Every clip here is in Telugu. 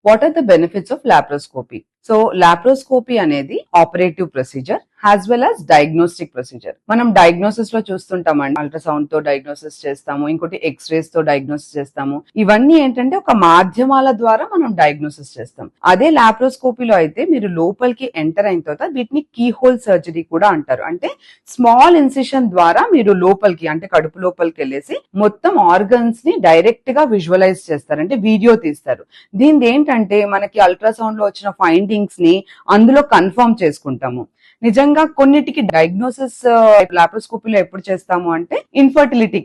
What are the benefits of laparoscopy? So laparoscopy అనేది operative procedure as well as diagnostic procedure. మనం డయాగ్నోసిస్ లో చూస్తుంటామండి, అల్ట్రాసౌండ్ తో డయాగ్నోసిస్ చేస్తాము, ఇంకోటి ఎక్స్రేస్ తో డయాగ్నోసిస్ చేస్తాము. ఇవన్నీ ఏంటంటే ఒక మాధ్యమాల ద్వారా మనం డయాగ్నోసిస్ చేస్తాం. అదే లాప్రోస్కోపీలో అయితే మీరు లోపలికి ఎంటర్ అయిన తర్వాత వీటిని కీ హోల్ సర్జరీ కూడా అంటారు. అంటే స్మాల్ ఇన్సిషన్ ద్వారా మీరు లోపలికి అంటే కడుపు లోపలికి వెళ్ళేసి మొత్తం ఆర్గన్స్ ని డైరెక్ట్ గా విజువలైజ్ చేస్తారు, అంటే వీడియో తీస్తారు. దీని ఏంటంటే మనకి అల్ట్రాసౌండ్ లో వచ్చిన ఫైండింగ్స్ ని అందులో కన్ఫర్మ్ చేసుకుంటాము. నిజంగా కొన్నిటికి డయాగ్నోసిస్ లాప్రోస్కోపీలో ఎప్పుడు చేస్తాము అంటే ఇన్ఫర్టిలిటీ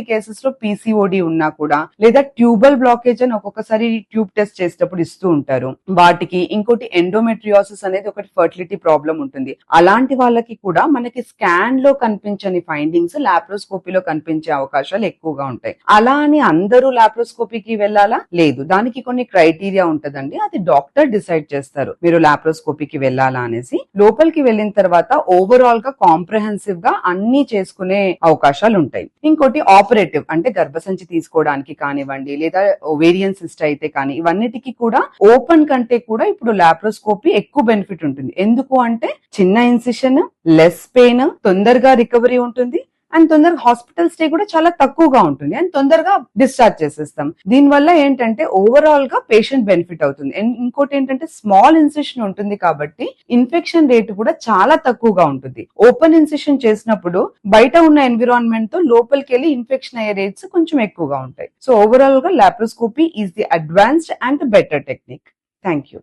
కేసెస్ లో పీసీఓడి ఉన్నా కూడా, లేదా ట్యూబల్ బ్లాకేజ్ అని ఒక్కొక్కసారి ట్యూబ్ టెస్ట్ చేసేటప్పుడు ఇస్తూ ఉంటారు. వాటికి ఇంకోటి ఎండోమెట్రియోసిస్ అనేది ఒకటి ఫర్టిలిటీ ప్రాబ్లం ఉంటుంది. అలాంటి వాళ్ళకి కూడా మనకి స్కాన్ లో కనిపించని ఫైండింగ్స్ లాప్రోస్కోపీలో కనిపించే అవకాశాలు ఎక్కువగా ఉంటాయి. అలా అని అందరూ లాప్రోస్కోపీకి వెళ్ళాలా? లేదు, దానికి కొన్ని క్రైటీరియా ఉంటదండి. అది డాక్టర్ డిసైడ్ చేస్తారు మీరు లాప్రోస్కోపీకి వెళ్ళాలా అనేసి. లోపలికి వెళ్ళిన తర్వాత ఓవరాల్ గా కాంప్రహెన్సివ్ గా అన్ని చేసుకునే అవకాశాలు ఉంటాయి. ఇంకోటి ఆపరేటివ్ అంటే గర్భసంచి తీసుకోవడానికి కానివ్వండి, లేదా ఓవేరియన్ సిస్ట్ అయితే కానీ, ఇవన్నిటికీ కూడా ఓపెన్ కంటే కూడా ఇప్పుడు లాప్రోస్కోపీ ఎక్కువ బెనిఫిట్ ఉంటుంది. ఎందుకు అంటే చిన్న ఇన్సిషన్, లెస్ పెయిన్, తొందరగా రికవరీ ఉంటుంది, అండ్ తొందరగా హాస్పిటల్ స్టే కూడా చాలా తక్కువగా ఉంటుంది, అండ్ తొందరగా డిశ్చార్జ్ చేసేస్తాం. దీనివల్ల ఏంటంటే ఓవరాల్ గా పేషెంట్ బెనిఫిట్ అవుతుంది. అండ్ ఇంకోటి ఏంటంటే స్మాల్ ఇన్సిషన్ ఉంటుంది కాబట్టి ఇన్ఫెక్షన్ రేట్ కూడా చాలా తక్కువగా ఉంటుంది. ఓపెన్ ఇన్సిషన్ చేసినప్పుడు బయట ఉన్న ఎన్విరాన్మెంట్ తో లోపలికి వెళ్ళి ఇన్ఫెక్షన్ అయ్యే రేట్స్ కొంచెం ఎక్కువగా ఉంటాయి. సో ఓవరాల్ గా laparoscopy is the advanced and better technique. Thank you.